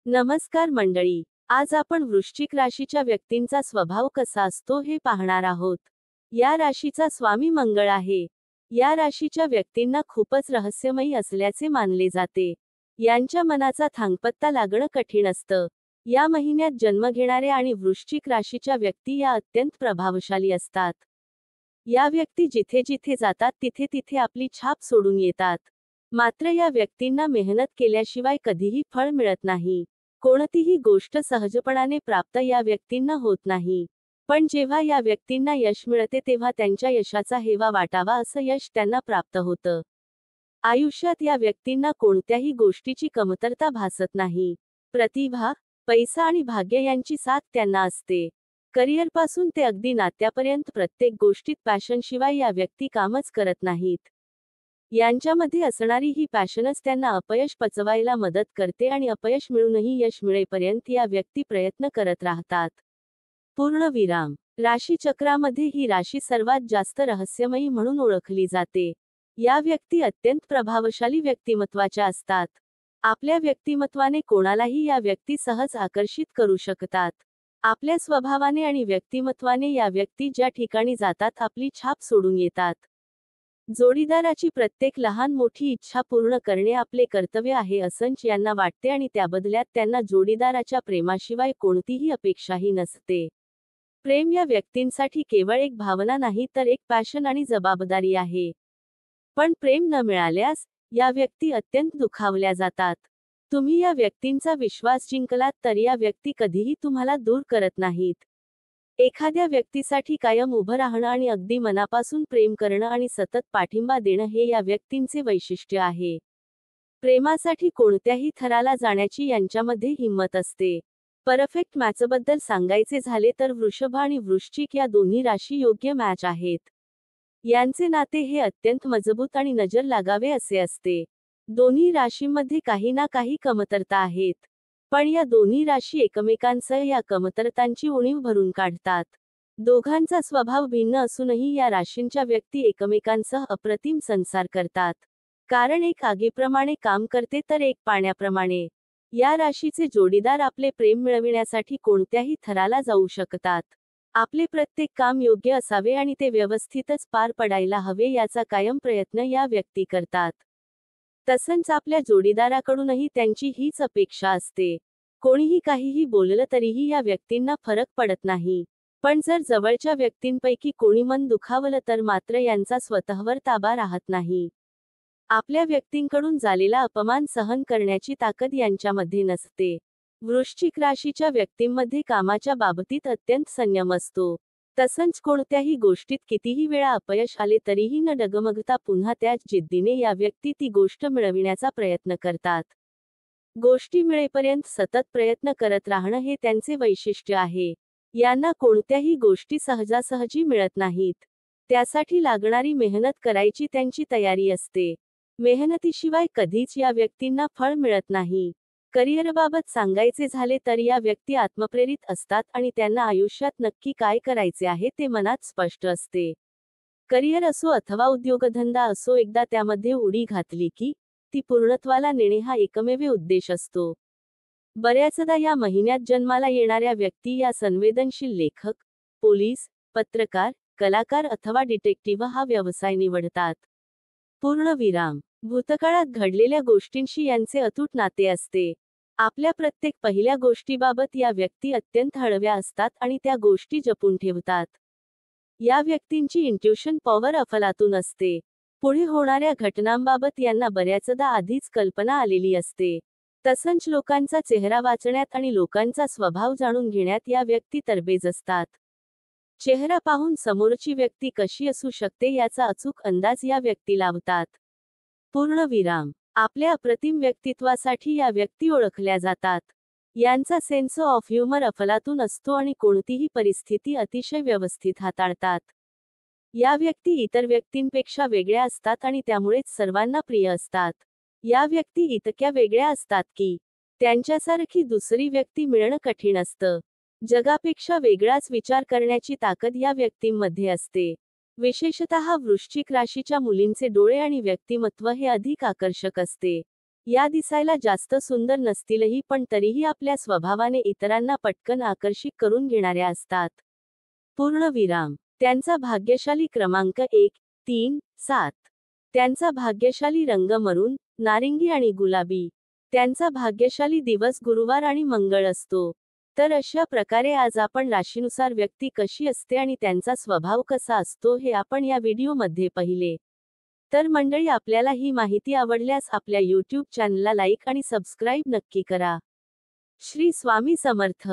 नमस्कार मंडळी, आज आपण वृश्चिक राशीच्या व्यक्तींचा स्वभाव कसा असतो हे पाहणार आहोत. या राशीचा स्वामी मंगळ आहे. या राशीच्या व्यक्तींना खूपच रहस्यमयी असल्याचे मानले जाते. यांच्या मनाचा थांगपत्ता लागणं कठीण असतं. या महिन्यात जन्म घेणाऱ्या आणि वृश्चिक राशीच्या व्यक्ती या अत्यंत प्रभावशाली असतात. या व्यक्ती जिथे जिथे जातात तिथे तिथे आपली छाप सोडून येतात. मात्र या व्यक्तींना मेहनत केल्याशिवाय कधीही फळ मिळत नाही. कोणतीही गोष्ट सहजपणाने प्राप्त या व्यक्तींना होत नाही. पण जेव्हा या व्यक्तींना यश मिळते तेव्हा त्यांच्या यशाचा हेवा वाटावा असं यश त्यांना प्राप्त होतं. आयुष्यात या व्यक्तींना कोणत्याही गोष्टीची कमतरता भासत नाही. प्रतिभा, पैसा आणि भाग्य यांची साथ त्यांना असते. करिअरपासून ते अगदी नात्यापर्यंत प्रत्येक गोष्टीत पॅशनशिवाय या व्यक्ती कामच करत नाहीत. यांच्यामध्ये असणारी ही पॅशनच त्यांना अपयश पचवायला मदत करते आणि अपयश मिळूनही यश मिळेपर्यंत या व्यक्ती प्रयत्न करत राहतात. पूर्णविराम. राशीचक्रामध्ये ही राशी सर्वात जास्त रहस्यमयी म्हणून ओळखली जाते. या व्यक्ती अत्यंत प्रभावशाली व्यक्तिमत्वाच्या असतात. आपल्या व्यक्तिमत्वाने कोणालाही या व्यक्ती सहज आकर्षित करू शकतात. आपल्या स्वभावाने आणि व्यक्तिमत्वाने या व्यक्ती ज्या ठिकाणी जातात आपली छाप सोडून येतात. जोडीदाराची प्रत्येक लहान मोठी इच्छा पूर्ण करणे आपले कर्तव्य आहे असंच यांना वाटते आणि त्याबदल्यात त्यांना जोडीदाराच्या प्रेमाशिवाय कोणतीही अपेक्षाही नसते. प्रेम या व्यक्तींसाठी केवळ एक भावना नाही तर एक पॅशन आणि जबाबदारी आहे. पण प्रेम न मिळाल्यास या व्यक्ती अत्यंत दुखावल्या जातात. तुम्ही या व्यक्तींचा विश्वास जिंकलात तर या व्यक्ती कधीही तुम्हाला दूर करत नाहीत. एखाद्या व्यक्तीसाठी कायम उभं राहणं आणि अगदी मनापासून प्रेम करणं आणि सतत पाठिंबा देणं हे या व्यक्तींचे वैशिष्ट्य आहे. प्रेमासाठी कोणत्याही थराला जाण्याची यांच्यामध्ये हिंमत असते. परफेक्ट मॅचबद्दल सांगायचे झाले तर वृषभ आणि वृश्चिक या दोन्ही राशी योग्य मॅच आहेत. यांचे नाते हे अत्यंत मजबूत आणि नजर लागावे असे असते. दोन्ही राशींमध्ये काही ना काही कमतरता आहेत. पण या दोन्ही राशी एकमेकांसह या कमतरतांची उणीव भरून काढतात. दोघांचा स्वभाव भिन्न असूनही या राशींच्या व्यक्ती एकमेकांसह अप्रतिम संसार करतात. कारण एक आगीप्रमाणे काम करते तर एक पाण्याप्रमाणे. या राशीचे जोडीदार आपले प्रेम मिळविण्यासाठी कोणत्याही थराला जाऊ शकतात. आपले प्रत्येक काम योग्य असावे आणि ते व्यवस्थितच पार पडायला हवे याचा कायम प्रयत्न या व्यक्ती करतात. तसंच आपल्या जोडीदाराकडूनही त्यांची हीच अपेक्षा असते. कोणीही काहीही बोललं तरीही या व्यक्तींना फरक पडत नाही. पण जर जवळच्या व्यक्तींपैकी कोणी मन दुखावलं तर मात्र यांचा स्वतःवर ताबा राहत नाही. आपल्या व्यक्तींकडून झालेला अपमान सहन करण्याची ताकद यांच्यामध्ये नसते. वृश्चिक राशीच्या व्यक्तींमध्ये कामाच्या बाबतीत अत्यंत संयम असतो. तसंच कोणत्याही गोष्टीत कितीही वेळा अपयश आले तरीही न डगमगता पुन्हा त्याच जिद्दीने या व्यक्ती ती गोष्ट मिळविण्याचा प्रयत्न करतात. गोष्टी मिळेपर्यंत सतत प्रयत्न करत राहणं हे त्यांचे वैशिष्ट्य आहे. यांना कोणत्याही गोष्टी सहजासहजी मिळत नाहीत. त्यासाठी लागणारी मेहनत करायची त्यांची तयारी असते. मेहनतीशिवाय कधीच या व्यक्तींना फळ मिळत नाही. करिअरबाबत सांगायचे झाले तर या व्यक्ती आत्मप्रेरित असतात आणि त्यांना आयुष्यात नक्की काय करायचे आहे ते मनात स्पष्ट असते. करिअर असो अथवा उद्योगधंदा असो, एकदा त्यामध्ये उडी घातली की ती पूर्णत्वाला नेणे हा एकमेव उद्देश असतो. बऱ्याचदा या महिन्यात जन्माला येणाऱ्या व्यक्ती या संवेदनशील लेखक, पोलीस, पत्रकार, कलाकार अथवा डिटेक्टिव्ह हा व्यवसाय निवडतात. पूर्णविराम. भूतकाळात घडलेल्या गोष्टींशी यांचे अतूट नाते असते. आपल्या प्रत्येक पहिल्या गोष्टीबाबत या व्यक्ती अत्यंत हळव्या असतात आणि त्या गोष्टी जपून ठेवतात. या व्यक्तींची इंट्युशन पॉवर अफलातून असते. पुढे होणाऱ्या घटनांबाबत यांना बऱ्याचदा आधीच कल्पना आलेली असते. तसंच लोकांचा चेहरा वाचण्यात आणि लोकांचा स्वभाव जाणून घेण्यात या व्यक्ती तरबेज असतात. चेहरा पाहून समोरची व्यक्ती कशी असू शकते याचा अचूक अंदाज या व्यक्ती लावतात. पूर्णविराम. आपल्या अप्रतिम व्यक्तित्वासाठी या व्यक्ती ओळखल्या जातात. यांचा सेन्स ऑफ ह्युमर अफलातून असतो आणि कोणतीही परिस्थिती अतिशय व्यवस्थित हाताळतात. या व्यक्ती इतर व्यक्तींपेक्षा वेगळ्या असतात आणि त्यामुळेच सर्वांना प्रिय असतात. या व्यक्ती इतक्या वेगळ्या असतात की त्यांच्यासारखी दुसरी व्यक्ती मिळणं कठीण असतं. जगापेक्षा वेगळाच विचार करण्याची ताकद या व्यक्तींमध्ये असते. विशेषतः वृश्चिक राशीच्या मुलींचे डोळे आणि व्यक्तिमत्व हे अधिक आकर्षक असते. या दिसायला जास्त सुंदर नसतीलही पण तरीही आपल्या स्वभावाने इतरांना पटकन आकर्षित करून घेणाऱ्या असतात. पूर्णविराम. त्यांचा भाग्यशाली क्रमांक 1, 3, 7. त्यांचा भाग्यशाली रंग मरून, नारिंगी आणि गुलाबी. त्यांचा भाग्यशाली दिवस गुरुवार आणि मंगळ असतो. तर अशा प्रकारे आज आपण राशीनुसार व्यक्ती कशी असते आणि त्यांचा स्वभाव कसा असतो हे आपण या व्हिडिओमध्ये पाहिले. तर मंडळी, आपल्याला ही माहिती आवडल्यास आपल्या YouTube चॅनलला लाईक आणि सबस्क्राईब नक्की करा. श्री स्वामी समर्थ.